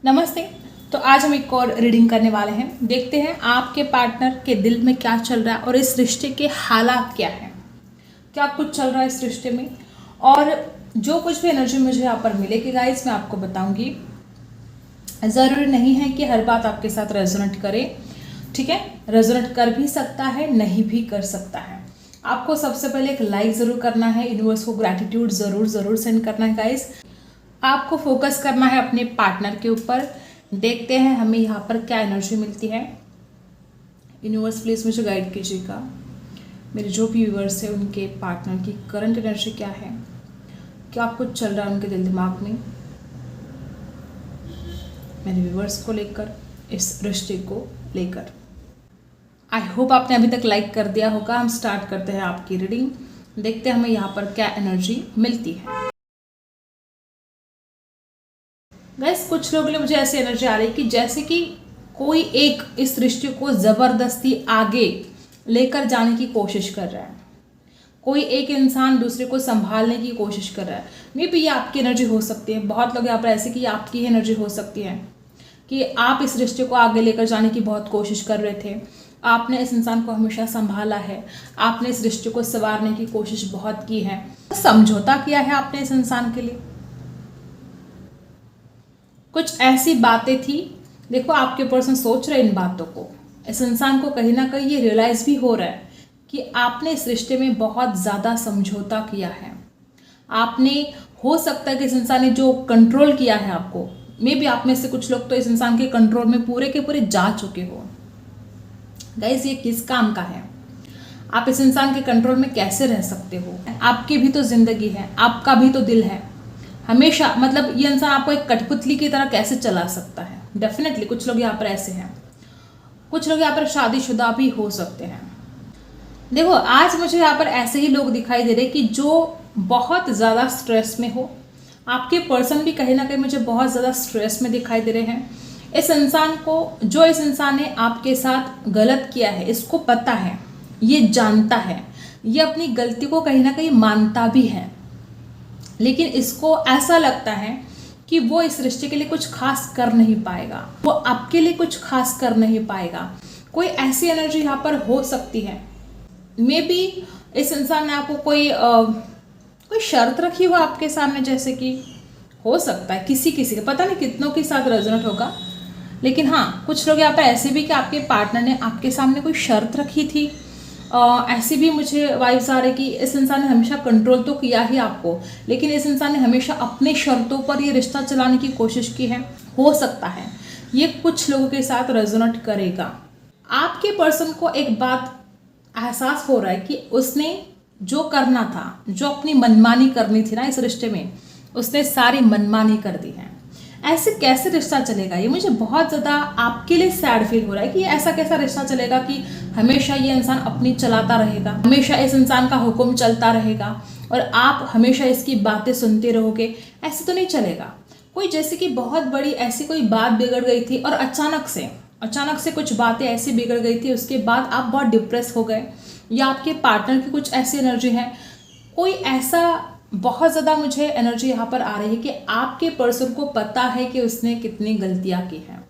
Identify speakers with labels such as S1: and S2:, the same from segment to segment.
S1: नमस्ते। तो आज हम एक और रीडिंग करने वाले हैं। देखते हैं आपके पार्टनर के दिल में क्या चल रहा है और इस रिश्ते के हालात क्या हैं, क्या कुछ चल रहा है इस रिश्ते में। और जो कुछ भी एनर्जी मुझे यहाँ पर मिलेगी गाइस, मैं आपको बताऊंगी। ज़रूरी नहीं है कि हर बात आपके साथ रेजोनेट करे, ठीक है। रेजोनेट कर भी सकता है, नहीं भी कर सकता है। आपको सबसे पहले एक लाइक ज़रूर करना है, यूनिवर्स को ग्रैटिट्यूड ज़रूर सेंड करना है गाइस। आपको फोकस करना है अपने पार्टनर के ऊपर। देखते हैं हमें यहाँ पर क्या एनर्जी मिलती है। यूनिवर्स प्लीज़ मुझे गाइड कीजिएगा। मेरे जो भी व्यूअर्स हैं उनके पार्टनर की करंट एनर्जी क्या है, क्या कुछ चल रहा है उनके दिल दिमाग में मेरे व्यूअर्स को लेकर, इस रिश्ते को लेकर। आई होप आपने अभी तक लाइक कर दिया होगा। हम स्टार्ट करते हैं आपकी रीडिंग। देखते हैं हमें यहाँ पर क्या एनर्जी मिलती है। गैस कुछ लोगों के लिए मुझे ऐसी एनर्जी आ रही है कि जैसे कि कोई एक इस रिश्ते को ज़बरदस्ती आगे लेकर जाने की कोशिश कर रहा है। कोई एक इंसान दूसरे को संभालने की कोशिश कर रहा है। मे बी ये आपकी एनर्जी हो सकती है। बहुत लोग यहाँ पर ऐसे कि आपकी एनर्जी हो सकती है कि आप इस रिश्ते को आगे लेकर जाने की बहुत कोशिश कर रहे थे। आपने इस इंसान को हमेशा संभाला है, आपने इस रिश्ते को संवारने की कोशिश बहुत की है, समझौता किया है आपने इस इंसान के लिए। कुछ ऐसी बातें थी, देखो आपके पर्सन सोच रहे इन बातों को। इस इंसान को कहीं ना कहीं ये रियलाइज भी हो रहा है कि आपने इस रिश्ते में बहुत ज़्यादा समझौता किया है। आपने, हो सकता है कि इस इंसान ने जो कंट्रोल किया है आपको, मे बी आप में से कुछ लोग तो इस इंसान के कंट्रोल में पूरे के पूरे जा चुके हो। गाइस ये किस काम का है? आप इस इंसान के कंट्रोल में कैसे रह सकते हो? आपकी भी तो जिंदगी है, आपका भी तो दिल है। हमेशा मतलब ये इंसान आपको एक कठपुतली की तरह कैसे चला सकता है? डेफिनेटली कुछ लोग यहाँ पर ऐसे हैं, कुछ लोग यहाँ पर शादीशुदा भी हो सकते हैं। देखो आज मुझे यहाँ पर ऐसे ही लोग दिखाई दे रहे कि जो बहुत ज़्यादा स्ट्रेस में हो। आपके पर्सन भी कहीं ना कहीं मुझे बहुत ज़्यादा स्ट्रेस में दिखाई दे रहे हैं। इस इंसान को, जो इस इंसान ने आपके साथ गलत किया है, इसको पता है, ये जानता है, ये अपनी गलती को कहीं ना कहीं मानता भी है। लेकिन इसको ऐसा लगता है कि वो इस रिश्ते के लिए कुछ खास कर नहीं पाएगा, वो आपके लिए कुछ खास कर नहीं पाएगा। कोई ऐसी एनर्जी यहाँ पर हो सकती है। मे बी इस इंसान ने आपको कोई शर्त रखी हो आपके सामने, जैसे कि हो सकता है किसी के, पता नहीं कितनों के साथ रेजोनेट होगा। लेकिन हाँ, कुछ लोग यहाँ पर ऐसे भी कि आपके पार्टनर ने आपके सामने कोई शर्त रखी थी। ऐसी भी मुझे वाइब्स आ रही कि इस इंसान ने हमेशा कंट्रोल तो किया ही आपको, लेकिन इस इंसान ने हमेशा अपने शर्तों पर ये रिश्ता चलाने की कोशिश की है। हो सकता है ये कुछ लोगों के साथ रेजोनेट करेगा। आपके पर्सन को एक बात एहसास हो रहा है कि उसने जो करना था, जो अपनी मनमानी करनी थी ना इस रिश्ते में, उसने सारी मनमानी कर दी है। ऐसे कैसे रिश्ता चलेगा? ये मुझे बहुत ज़्यादा आपके लिए सैड फील हो रहा है कि ऐसा कैसा रिश्ता चलेगा कि हमेशा ये इंसान अपनी चलाता रहेगा, हमेशा इस इंसान का हुक्म चलता रहेगा और आप हमेशा इसकी बातें सुनते रहोगे। ऐसे तो नहीं चलेगा। कोई जैसे कि बहुत बड़ी ऐसी कोई बात बिगड़ गई थी और अचानक से कुछ बातें ऐसी बिगड़ गई थी, उसके बाद आप बहुत डिप्रेस हो गए, या आपके पार्टनर की कुछ ऐसी एनर्जी है। कोई ऐसा बहुत ज़्यादा मुझे एनर्जी यहाँ पर आ रही है कि आपके पर्सन को पता है कि उसने कितनी गलतियाँ की हैं।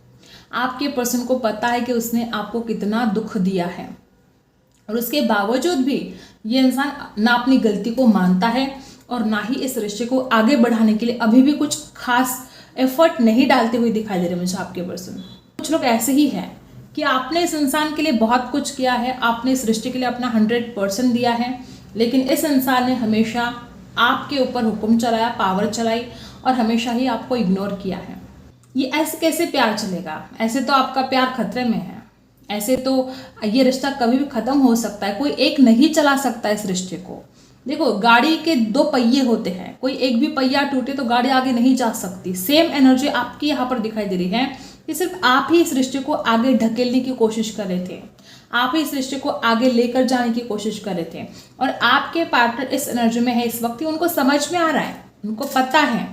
S1: आपके पर्सन को पता है कि उसने आपको कितना दुख दिया है, और उसके बावजूद भी ये इंसान ना अपनी गलती को मानता है और ना ही इस रिश्ते को आगे बढ़ाने के लिए अभी भी कुछ खास एफर्ट नहीं डालते हुए दिखाई दे रहे मुझे आपके पर्सन। कुछ लोग ऐसे ही हैं कि आपने इस इंसान के लिए बहुत कुछ किया है, आपने इस रिश्ते के लिए अपना 100% दिया है, लेकिन इस इंसान ने हमेशा आपके ऊपर हुक्म चलाया, पावर चलाई और हमेशा ही आपको इग्नोर किया है। ये ऐसे कैसे प्यार चलेगा? ऐसे तो आपका प्यार खतरे में है। ऐसे तो ये रिश्ता कभी भी खत्म हो सकता है। कोई एक नहीं चला सकता इस रिश्ते को। देखो गाड़ी के 2 पहिए होते हैं, कोई एक भी पहिया टूटे तो गाड़ी आगे नहीं जा सकती। सेम एनर्जी आपकी यहाँ पर दिखाई दे रही है कि सिर्फ आप ही इस रिश्ते को आगे ढकेलने की कोशिश कर रहे थे, आप ही इस रिश्ते को आगे लेकर जाने की कोशिश कर रहे थे। और आपके पार्टनर इस एनर्जी में है इस वक्त, उनको समझ में आ रहा है, उनको पता है,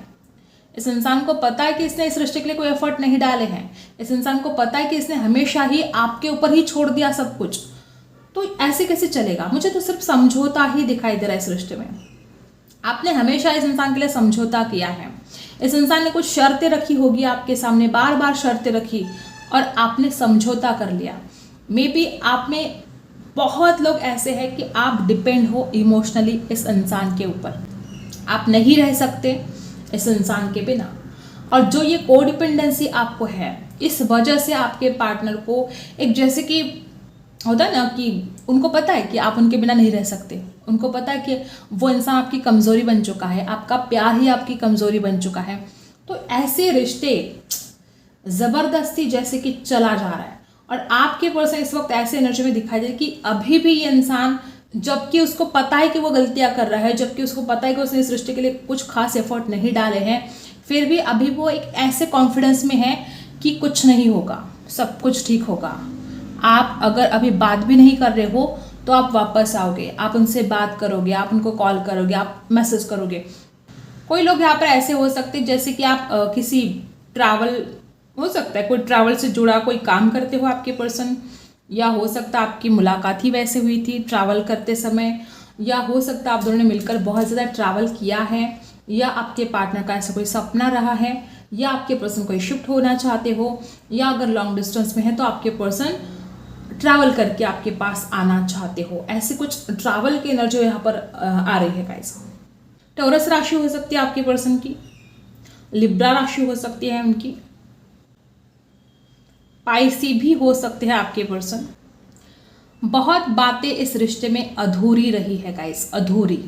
S1: इस इंसान को पता है कि इसने इस रिश्ते के लिए कोई एफर्ट नहीं डाले हैं। इस इंसान को पता है कि इसने हमेशा ही आपके ऊपर ही छोड़ दिया सब कुछ। तो ऐसे कैसे चलेगा? मुझे तो सिर्फ समझौता ही दिखाई दे रहा है इस रिश्ते में। आपने हमेशा इस इंसान के लिए समझौता किया है। इस इंसान ने कुछ शर्तें रखी होगी आपके सामने, बार बार शर्तें रखी और आपने समझौता कर लिया। मे बी आप में बहुत लोग ऐसे हैं कि आप डिपेंड हो इमोशनली इस इंसान के ऊपर, आप नहीं रह सकते इस इंसान के बिना। और जो ये कोडिपेंडेंसी आपको है, इस वजह से आपके पार्टनर को एक, जैसे कि होता है ना कि उनको पता है कि आप उनके बिना नहीं रह सकते, उनको पता है कि वो इंसान आपकी कमज़ोरी बन चुका है, आपका प्यार ही आपकी कमज़ोरी बन चुका है। तो ऐसे रिश्ते ज़बरदस्ती जैसे कि चला जा रहा है और आपके पर्सन इस वक्त ऐसे एनर्जी में दिखाई दे रही कि अभी भी ये इंसान, जबकि उसको पता है कि वो गलतियां कर रहा है, जबकि उसको पता है कि उसने इस रिश्ते के लिए कुछ खास एफर्ट नहीं डाले हैं, फिर भी अभी वो एक ऐसे कॉन्फिडेंस में है कि कुछ नहीं होगा, सब कुछ ठीक होगा। आप अगर अभी बात भी नहीं कर रहे हो तो आप वापस आओगे, आप उनसे बात करोगे, आप उनको कॉल करोगे, आप मैसेज करोगे। कोई लोग यहाँ पर ऐसे हो सकते हैं जैसे कि आप किसी ट्रैवल, हो सकता है कोई ट्रैवल से जुड़ा कोई काम करते हो आपके पर्सन, या हो सकता है आपकी मुलाकात ही वैसे हुई थी ट्रैवल करते समय, या हो सकता है आप दोनों ने मिलकर बहुत ज़्यादा ट्रैवल किया है, या आपके पार्टनर का ऐसा कोई सपना रहा है, या आपके पर्सन कोई शिफ्ट होना चाहते हो, या अगर लॉन्ग डिस्टेंस में है तो आपके पर्सन ट्रैवल करके आपके पास आना चाहते हो। ऐसे कुछ ट्रैवल की एनर्जी यहाँ पर आ रही है गाइस। टॉरस राशि हो सकती है आपके पर्सन की, लिब्रा राशि हो सकती है उनकी, पाइसी भी हो सकते हैं आपके पर्सन। बहुत बातें इस रिश्ते में अधूरी रही है गाइस, अधूरी,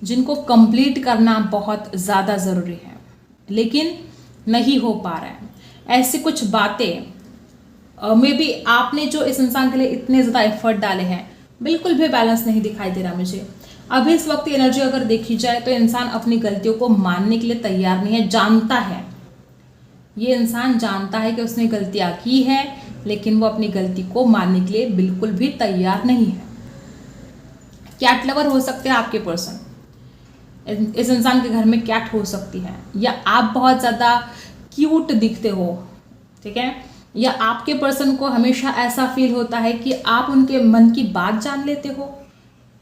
S1: जिनको कंप्लीट करना बहुत ज़्यादा ज़रूरी है लेकिन नहीं हो पा रहा है। ऐसी कुछ बातें मे बी आपने जो इस इंसान के लिए इतने ज़्यादा एफर्ट डाले हैं, बिल्कुल भी बैलेंस नहीं दिखाई दे रहा मुझे। अभी इस वक्त एनर्जी अगर देखी जाए तो इंसान अपनी गलतियों को मानने के लिए तैयार नहीं है, जानता है, ये इंसान जानता है कि उसने गलतियां की है, लेकिन वो अपनी गलती को मानने के लिए बिल्कुल भी तैयार नहीं है। कैट लवर हो सकते हैं आपके पर्सन, इस इंसान के घर में कैट हो सकती है, या आप बहुत ज़्यादा क्यूट दिखते हो, ठीक है, या आपके पर्सन को हमेशा ऐसा फील होता है कि आप उनके मन की बात जान लेते हो।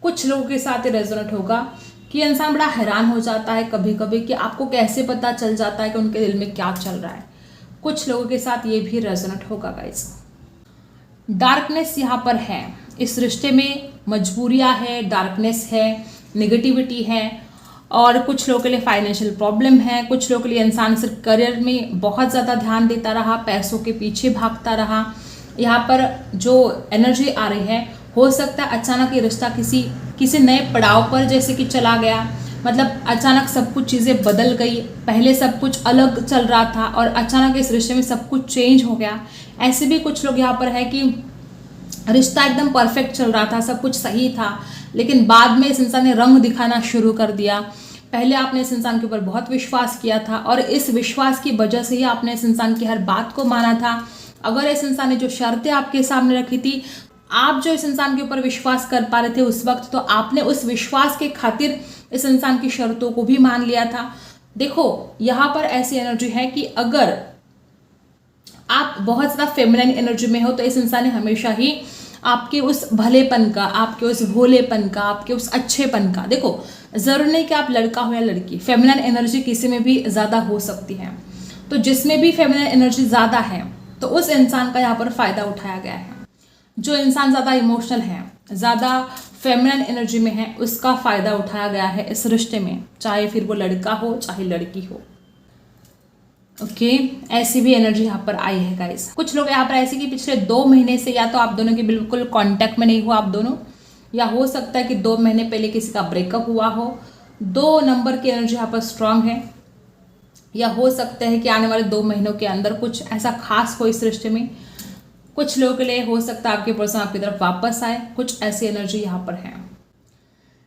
S1: कुछ लोगों के साथ रेजोनेट होगा कि इंसान बड़ा हैरान हो जाता है कभी कभी कि आपको कैसे पता चल जाता है कि उनके दिल में क्या चल रहा है। कुछ लोगों के साथ ये भी रेजोनेट होगा गाइस। डार्कनेस यहाँ पर है, इस रिश्ते में मजबूरियाँ है, डार्कनेस है, नेगेटिविटी है, और कुछ लोगों के लिए फाइनेंशियल प्रॉब्लम है, कुछ लोगों के लिए इंसान सिर्फ करियर में बहुत ज़्यादा ध्यान देता रहा, पैसों के पीछे भागता रहा। यहाँ पर जो एनर्जी आ रही है, हो सकता है अचानक ये रिश्ता किसी नए पड़ाव पर जैसे कि चला गया, मतलब अचानक सब कुछ चीज़ें बदल गई, पहले सब कुछ अलग चल रहा था और अचानक इस रिश्ते में सब कुछ चेंज हो गया। ऐसे भी कुछ लोग यहाँ पर है कि रिश्ता एकदम परफेक्ट चल रहा था, सब कुछ सही था, लेकिन बाद में इस इंसान ने रंग दिखाना शुरू कर दिया। पहले आपने इस इंसान के ऊपर बहुत विश्वास किया था और इस विश्वास की वजह से ही आपने इस इंसान की हर बात को माना था। अगर इस इंसान ने जो शर्तें आपके सामने रखी थी, आप जो इस इंसान के ऊपर विश्वास कर पा रहे थे उस वक्त, तो आपने उस विश्वास के खातिर इस इंसान की शर्तों को भी मान लिया था। देखो यहाँ पर ऐसी एनर्जी है कि अगर आप बहुत ज़्यादा फेमिनिन एनर्जी में हो तो इस इंसान ने हमेशा ही आपके उस भलेपन का, आपके उस भोलेपन का, आपके उस अच्छेपन का, देखो ज़रूर नहीं कि आप लड़का हो या लड़की, फेमिनिन एनर्जी किसी में भी ज़्यादा हो सकती है, तो जिसमें भी फेमिनिन एनर्जी ज़्यादा है तो उस इंसान का यहाँ पर फ़ायदा उठाया गया है। जो इंसान ज़्यादा इमोशनल है, ज़्यादा फेमिनिन एनर्जी में है, उसका फ़ायदा उठाया गया है इस रिश्ते में, चाहे फिर वो लड़का हो चाहे लड़की हो। ओके, ऐसी भी एनर्जी यहाँ पर आई है गाइस। कुछ लोग यहाँ पर ऐसे कि पिछले 2 महीने से या तो आप दोनों के बिल्कुल कांटेक्ट में नहीं हो आप दोनों, या हो सकता है कि 2 महीने पहले किसी का ब्रेकअप हुआ हो। 2 नंबर की एनर्जी यहाँ पर स्ट्रांग है, या हो सकता है कि आने वाले 2 महीनों के अंदर कुछ ऐसा खास हो इस रिश्ते में। कुछ लोगों के लिए हो सकता है आपके पर्सन आपकी तरफ वापस आए, कुछ ऐसी एनर्जी यहाँ पर है।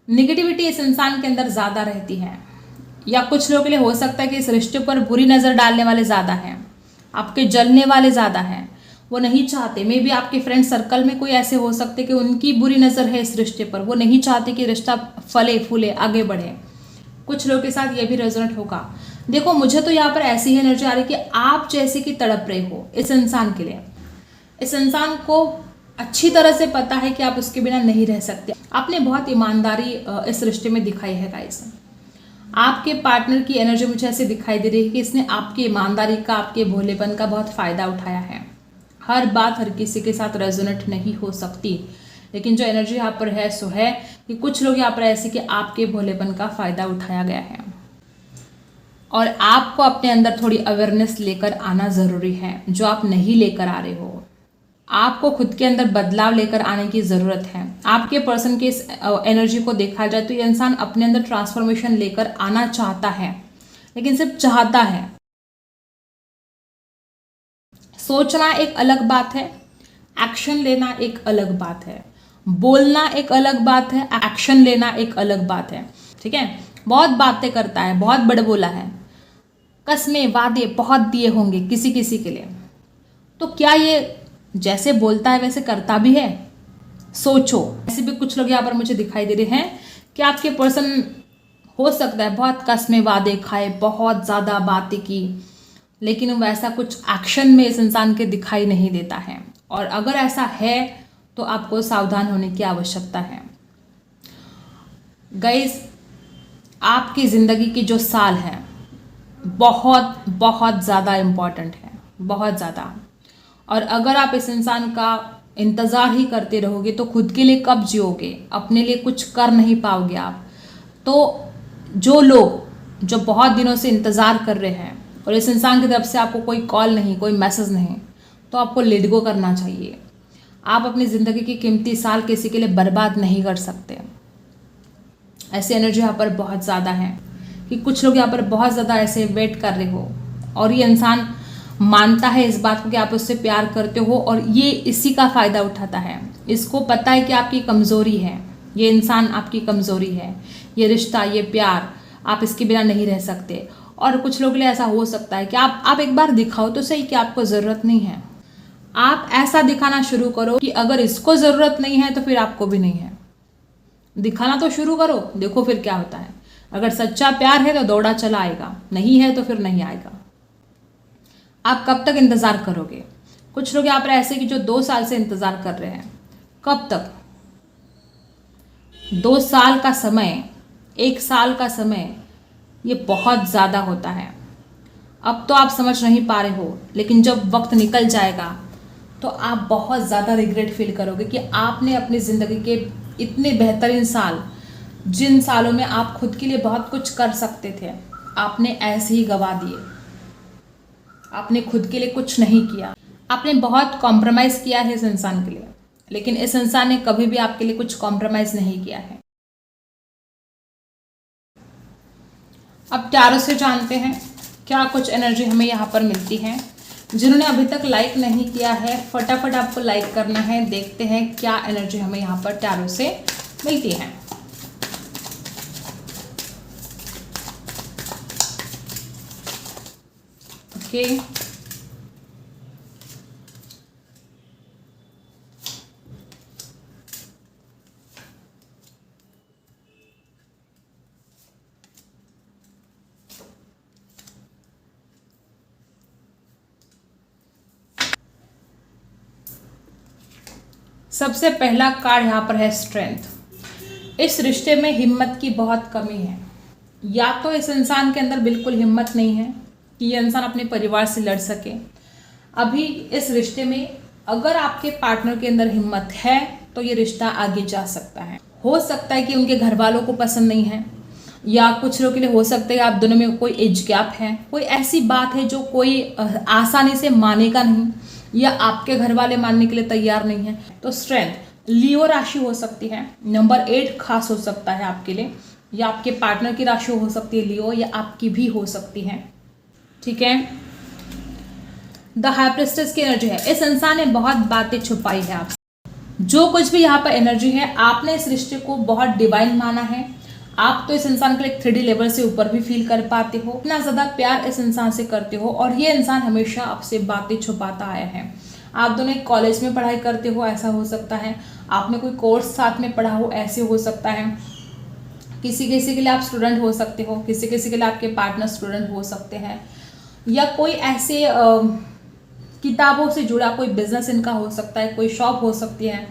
S1: निगेटिविटी इस इंसान के अंदर ज़्यादा रहती है, या कुछ लोगों के लिए हो सकता है कि इस रिश्ते पर बुरी नज़र डालने वाले ज़्यादा हैं, आपके जलने वाले ज़्यादा हैं, वो नहीं चाहते। मे बी आपके फ्रेंड सर्कल में कोई ऐसे हो सकते कि उनकी बुरी नज़र है इस रिश्ते पर, वो नहीं चाहते कि रिश्ता फले फूले आगे बढ़े। कुछ लोगों के साथ ये भी रेजोनेट होगा। देखो मुझे तो यहाँ पर ऐसी ही एनर्जी आ रही है कि आप जैसे कि तड़प रहे हो इस इंसान के लिए। इस इंसान को अच्छी तरह से पता है कि आप उसके बिना नहीं रह सकते। आपने बहुत ईमानदारी इस रिश्ते में दिखाई है गाइस। आपके पार्टनर की एनर्जी मुझे ऐसे दिखाई दे रही है कि इसने आपकी ईमानदारी का, आपके भोलेपन का बहुत फ़ायदा उठाया है। हर बात हर किसी के साथ रेजोनेट नहीं हो सकती, लेकिन जो एनर्जी यहाँ पर है सो है कि कुछ लोग यहाँ पर ऐसे कि आपके भोलेपन का फ़ायदा उठाया गया है और आपको अपने अंदर थोड़ी अवेयरनेस लेकर आना ज़रूरी है, जो आप नहीं लेकर आ रहे हो। आपको खुद के अंदर बदलाव लेकर आने की ज़रूरत है। आपके पर्सन के इस एनर्जी को देखा जाए तो ये इंसान अपने अंदर ट्रांसफॉर्मेशन लेकर आना चाहता है, लेकिन सिर्फ चाहता है। सोचना एक अलग बात है, एक्शन लेना एक अलग बात है। बोलना एक अलग बात है, एक्शन लेना एक अलग बात है। ठीक है, बहुत बातें करता है, बहुत बड़बोला है, कस्में वादे बहुत दिए होंगे किसी किसी के लिए। तो क्या ये जैसे बोलता है वैसे करता भी है? सोचो। ऐसे भी कुछ लोग यहाँ पर मुझे दिखाई दे रहे हैं कि आपके पर्सन हो सकता है बहुत कस्में वादे खाए, बहुत ज़्यादा बातें की, लेकिन वैसा कुछ एक्शन में इस इंसान के दिखाई नहीं देता है। और अगर ऐसा है तो आपको सावधान होने की आवश्यकता है। गाइस, आपकी ज़िंदगी की जो साल है बहुत बहुत ज़्यादा इम्पॉर्टेंट है, बहुत ज़्यादा। और अगर आप इस इंसान का इंतज़ार ही करते रहोगे तो खुद के लिए कब जियोगे? अपने लिए कुछ कर नहीं पाओगे आप। तो जो लोग जो बहुत दिनों से इंतज़ार कर रहे हैं और इस इंसान की तरफ से आपको कोई कॉल नहीं, कोई मैसेज नहीं, तो आपको लेट गो करना चाहिए। आप अपनी ज़िंदगी की कीमती साल किसी के लिए बर्बाद नहीं कर सकते। ऐसी एनर्जी यहाँ पर बहुत ज़्यादा है कि कुछ लोग यहाँ पर बहुत ज़्यादा ऐसे वेट कर रहे हो और ये इंसान मानता है इस बात को कि आप उससे प्यार करते हो और ये इसी का फ़ायदा उठाता है। इसको पता है कि आपकी कमज़ोरी है, ये इंसान आपकी कमज़ोरी है, ये रिश्ता, ये प्यार, आप इसके बिना नहीं रह सकते। और कुछ लोगों के लिए ऐसा हो सकता है कि आप एक बार दिखाओ तो सही कि आपको ज़रूरत नहीं है। आप ऐसा दिखाना शुरू करो कि अगर इसको ज़रूरत नहीं है तो फिर आपको भी नहीं है। दिखाना तो शुरू करो, देखो फिर क्या होता है। अगर सच्चा प्यार है तो दौड़ा चला आएगा, नहीं है तो फिर नहीं आएगा। आप कब तक इंतज़ार करोगे? कुछ लोग यहाँ पर ऐसे कि जो 2 साल से इंतज़ार कर रहे हैं। कब तक? 2 साल का समय, 1 साल का समय, ये बहुत ज़्यादा होता है। अब तो आप समझ नहीं पा रहे हो, लेकिन जब वक्त निकल जाएगा तो आप बहुत ज़्यादा रिग्रेट फील करोगे कि आपने अपनी ज़िंदगी के इतने बेहतरीन साल, जिन सालों में आप खुद के लिए बहुत कुछ कर सकते थे, आपने ऐसे ही गवा दिए। आपने खुद के लिए कुछ नहीं किया। आपने बहुत कॉम्प्रोमाइज़ किया है इस इंसान के लिए, लेकिन इस इंसान ने कभी भी आपके लिए कुछ कॉम्प्रोमाइज़ नहीं किया है। अब टैरो से जानते हैं क्या कुछ एनर्जी हमें यहाँ पर मिलती है। जिन्होंने अभी तक लाइक नहीं किया है, फटाफट आपको लाइक करना है। देखते हैं क्या एनर्जी हमें यहाँ पर टैरो से मिलती है। ओके, सबसे पहला कार्ड यहाँ पर है स्ट्रेंथ। इस रिश्ते में हिम्मत की बहुत कमी है। या तो इस इंसान के अंदर बिल्कुल हिम्मत नहीं है कि ये इंसान अपने परिवार से लड़ सके। अभी इस रिश्ते में अगर आपके पार्टनर के अंदर हिम्मत है तो ये रिश्ता आगे जा सकता है। हो सकता है कि उनके घर वालों को पसंद नहीं है, या कुछ लोगों के लिए हो सकता है आप दोनों में कोई एज गैप है, कोई ऐसी बात है जो कोई आसानी से मानेगा नहीं, या आपके घर वाले मानने के लिए तैयार नहीं है। तो स्ट्रेंथ लियो राशि हो सकती है, नंबर 8 खास हो सकता है आपके लिए, या आपके पार्टनर की राशि हो सकती है लियो, या आपकी भी हो सकती है। ठीक है, द हाई प्रिस्टेस की एनर्जी है। इस इंसान ने बहुत बातें छुपाई है आपसे। जो कुछ भी यहाँ पर एनर्जी है, आपने इस रिश्ते को बहुत डिवाइन माना है। आप तो इस इंसान के लिए 3D लेवल से ऊपर भी फील कर पाते हो, इतना ज़्यादा प्यार इस इंसान से करते हो, और ये इंसान हमेशा आपसे बातें छुपाता आया है। आप दोनों एक कॉलेज में पढ़ाई करते हो, ऐसा हो सकता है। आपने कोई कोर्स साथ में पढ़ा हो, ऐसे हो सकता है। किसी किसी के लिए आप स्टूडेंट हो सकते हो, किसी किसी के लिए आपके पार्टनर स्टूडेंट हो सकते हैं, या कोई ऐसे किताबों से जुड़ा कोई बिजनेस इनका हो सकता है, कोई शॉप हो सकती है।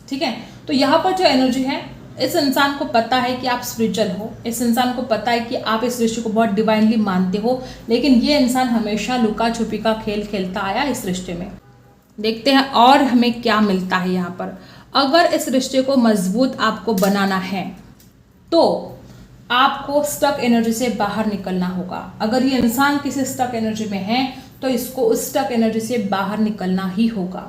S1: ठीक है, तो यहाँ पर जो एनर्जी है इस इंसान को पता है कि आप स्पिरिचुअल हो, इस इंसान को पता है कि आप इस रिश्ते को बहुत डिवाइनली मानते हो, लेकिन ये इंसान हमेशा लुका छुपी का खेल खेलता आया इस रिश्ते में। देखते हैं और हमें क्या मिलता है यहाँ पर। अगर इस रिश्ते को मजबूत आपको बनाना है तो आपको स्टक एनर्जी से बाहर निकलना होगा। अगर ये इंसान किसी स्टक एनर्जी में है तो इसको उस स्टक एनर्जी से बाहर निकलना ही होगा।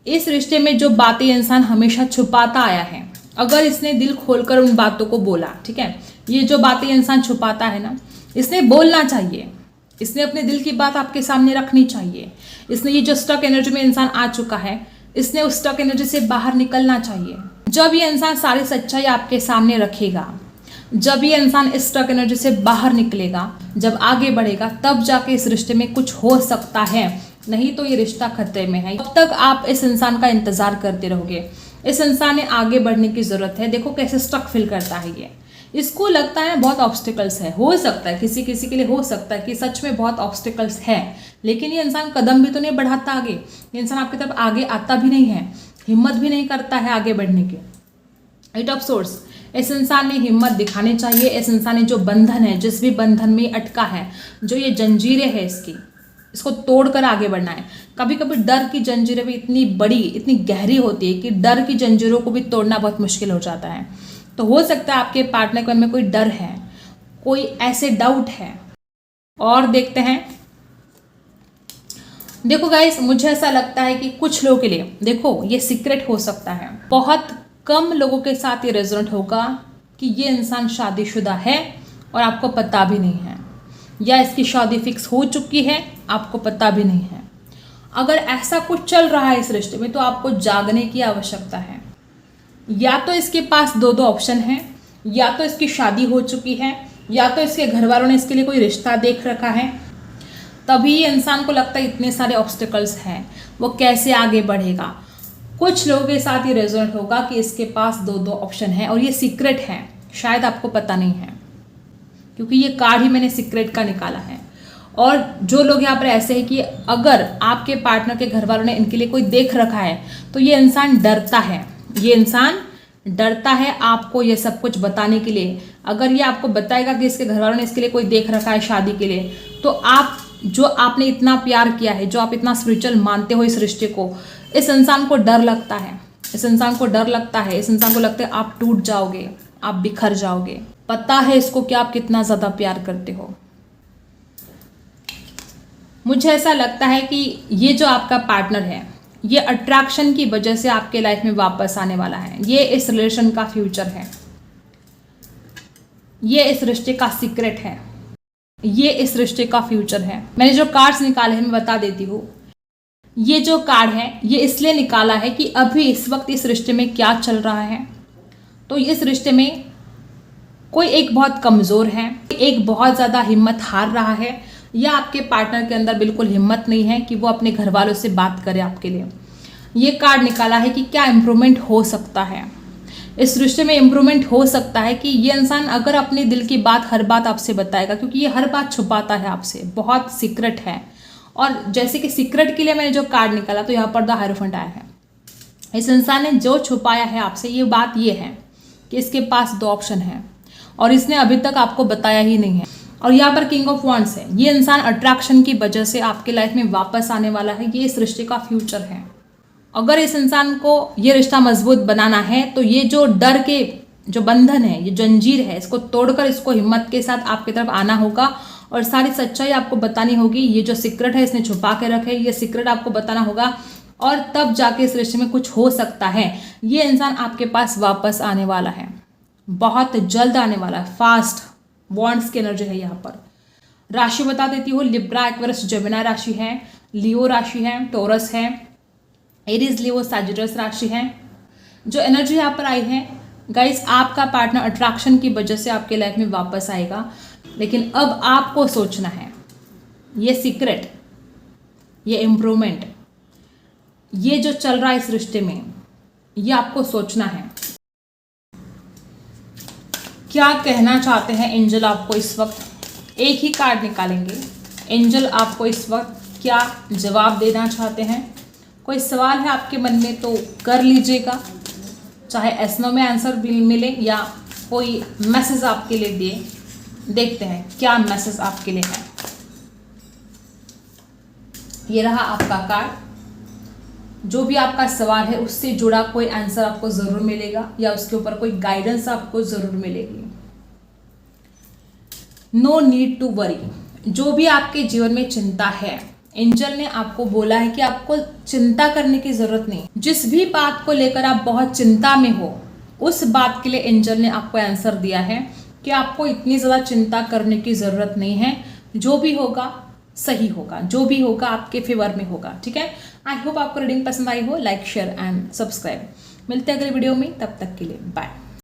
S1: इस रिश्ते में जो बातें इंसान हमेशा छुपाता आया है, अगर इसने दिल खोलकर उन बातों को बोला, ठीक है, ये जो बातें इंसान छुपाता है ना, इसने बोलना चाहिए, इसने अपने दिल की बात आपके सामने रखनी चाहिए। इसने ये जो स्टक एनर्जी में इंसान आ चुका है, इसने उस स्टक एनर्जी से बाहर निकलना चाहिए। जब ये इंसान सारी सच्चाई आपके सामने रखेगा, जब ये इंसान इस स्टक एनर्जी से बाहर निकलेगा, जब आगे बढ़ेगा, तब जाके इस रिश्ते में कुछ हो सकता है, नहीं तो ये रिश्ता खतरे में है। तब तक आप इस इंसान का इंतजार करते रहोगे। इस इंसान ने आगे बढ़ने की जरूरत है। देखो कैसे स्टक फील करता है ये, इसको लगता है बहुत ऑब्स्टिकल्स है। हो सकता है किसी किसी के लिए हो सकता है कि सच में बहुत ऑब्स्टिकल्स है, लेकिन ये इंसान कदम भी तो नहीं बढ़ाता आगे। ये इंसान आपकी तरफ आगे आता भी नहीं है, हिम्मत भी नहीं करता है आगे बढ़ने की। एट ऑफ सोर्स, इस इंसान ने हिम्मत दिखानी चाहिए। इस इंसान ने जो बंधन है, जिस भी बंधन में अटका है, जो ये जंजीरें है इसको तोड़कर आगे बढ़ना है। कभी कभी डर की जंजीरें भी इतनी बड़ी, इतनी गहरी होती है कि डर की जंजीरों को भी तोड़ना बहुत मुश्किल हो जाता है। तो हो सकता है आपके पार्टनर के मन में कोई डर है, कोई ऐसे डाउट है। और देखते हैं, देखो गाइस, मुझे ऐसा लगता है कि कुछ लोगों के लिए, देखो ये सीक्रेट हो सकता है। बहुत कम लोगों के साथ ये रेजोनेट होगा कि ये इंसान शादीशुदा है और आपको पता भी नहीं है, या इसकी शादी फिक्स हो चुकी है, आपको पता भी नहीं है। अगर ऐसा कुछ चल रहा है इस रिश्ते में तो आपको जागने की आवश्यकता है। या तो इसके पास दो ऑप्शन हैं, या तो इसकी शादी हो चुकी है, या तो इसके घर वालों ने इसके लिए कोई रिश्ता देख रखा है। तभी ये इंसान को लगता है इतने सारे ऑब्स्टिकल्स हैं, वो कैसे आगे बढ़ेगा। कुछ लोगों के साथ ये रेजोनेट होगा कि इसके पास दो ऑप्शन है और ये सीक्रेट है, शायद आपको पता नहीं है, क्योंकि ये कार्ड ही मैंने सीक्रेट का निकाला है। और जो लोग यहाँ पर ऐसे हैं कि अगर आपके पार्टनर के घर वालों ने इनके लिए कोई देख रखा है तो ये इंसान डरता है, ये इंसान डरता है आपको ये सब कुछ बताने के लिए। अगर ये आपको बताएगा कि इसके घर वालों ने इसके लिए कोई देख रखा है शादी के लिए, तो आप जो आपने इतना प्यार किया है, जो आप इतना स्पिरिचुअल मानते हो इस रिश्ते को, इस इंसान को डर लगता है, इस इंसान को डर लगता है, इस इंसान को लगता है आप टूट जाओगे, आप बिखर जाओगे। पता है इसको कि आप कितना ज़्यादा प्यार करते हो। मुझे ऐसा लगता है कि ये जो आपका पार्टनर है, ये अट्रैक्शन की वजह से आपके लाइफ में वापस आने वाला है। ये इस रिलेशन का फ्यूचर है, ये इस रिश्ते का सीक्रेट है, ये इस रिश्ते का फ्यूचर है। मैंने जो कार्ड्स निकाले हैं मैं बता देती हूँ। ये जो कार्ड है ये इसलिए निकाला है कि अभी इस वक्त इस रिश्ते में क्या चल रहा है। तो इस रिश्ते में कोई एक बहुत कमज़ोर है, एक बहुत ज़्यादा हिम्मत हार रहा है, या आपके पार्टनर के अंदर बिल्कुल हिम्मत नहीं है कि वो अपने घर वालों से बात करे आपके लिए। ये कार्ड निकाला है कि क्या इम्प्रूवमेंट हो सकता है इस रिश्ते में। इम्प्रूवमेंट हो सकता है कि ये इंसान अगर अपने दिल की बात, हर बात आपसे बताएगा, क्योंकि ये हर बात छुपाता है आपसे, बहुत सीक्रेट है। और जैसे कि सीक्रेट के लिए मैंने जो कार्ड निकाला तो यहाँ पर द हायरोफेंट आया है। इस इंसान ने जो छुपाया है आपसे, ये बात ये है कि इसके पास दो ऑप्शन है और इसने अभी तक आपको बताया ही नहीं है। और यहाँ पर किंग ऑफ वॉन्ड्स है। ये इंसान अट्रैक्शन की वजह से आपके लाइफ में वापस आने वाला है, ये इस रिश्ते का फ्यूचर है। अगर इस इंसान को ये रिश्ता मजबूत बनाना है तो ये जो डर के जो बंधन है, ये जंजीर है, इसको तोड़कर इसको हिम्मत के साथ आपकी तरफ आना होगा और सारी सच्चाई आपको बतानी होगी। ये जो सीक्रेट है इसने छुपा के रखे, ये सीक्रेट आपको बताना होगा और तब जाके इस रिश्ते में कुछ हो सकता है। ये इंसान आपके पास वापस आने वाला है, बहुत जल्द आने वाला है, फास्ट। वॉन्ड्स की एनर्जी है यहाँ पर। राशि बता देती हूँ, लिब्रा, एक्वेरियस, जेमिनी राशि है, लियो राशि है, टोरस है, एरीज, लियो, सैजिटस राशि है। जो एनर्जी यहाँ पर आई है गाइस, आपका पार्टनर अट्रैक्शन की वजह से आपके लाइफ में वापस आएगा, लेकिन अब आपको सोचना है। ये सीक्रेट, ये इम्प्रूवमेंट, ये जो चल रहा है इस रिश्ते में, ये आपको सोचना है। क्या कहना चाहते हैं एंजल आपको इस वक्त? एक ही कार्ड निकालेंगे। एंजल आपको इस वक्त क्या जवाब देना चाहते हैं? कोई सवाल है आपके मन में तो कर लीजिएगा। चाहे एसनो में आंसर मिले या कोई मैसेज आपके लिए दिए। देखते हैं क्या मैसेज आपके लिए है। ये रहा आपका कार्ड। जो भी आपका सवाल है उससे जुड़ा कोई आंसर आपको जरूर मिलेगा या उसके ऊपर कोई गाइडेंस आपको जरूर मिलेगी। No need to worry. जो भी आपके जीवन में चिंता है, एंजल ने आपको बोला है कि आपको चिंता करने की जरूरत नहीं। जिस भी बात को लेकर आप बहुत चिंता में हो, उस बात के लिए एंजल ने आपको आंसर दिया है कि आपको इतनी ज़्यादा चिंता करने की ज़रूरत नहीं है। जो भी होगा सही होगा, जो भी होगा आपके फेवर में होगा। ठीक है, आई होप आपको रीडिंग पसंद आई हो। Like share and subscribe. मिलते हैं अगले वीडियो में, तब तक के लिए बाय।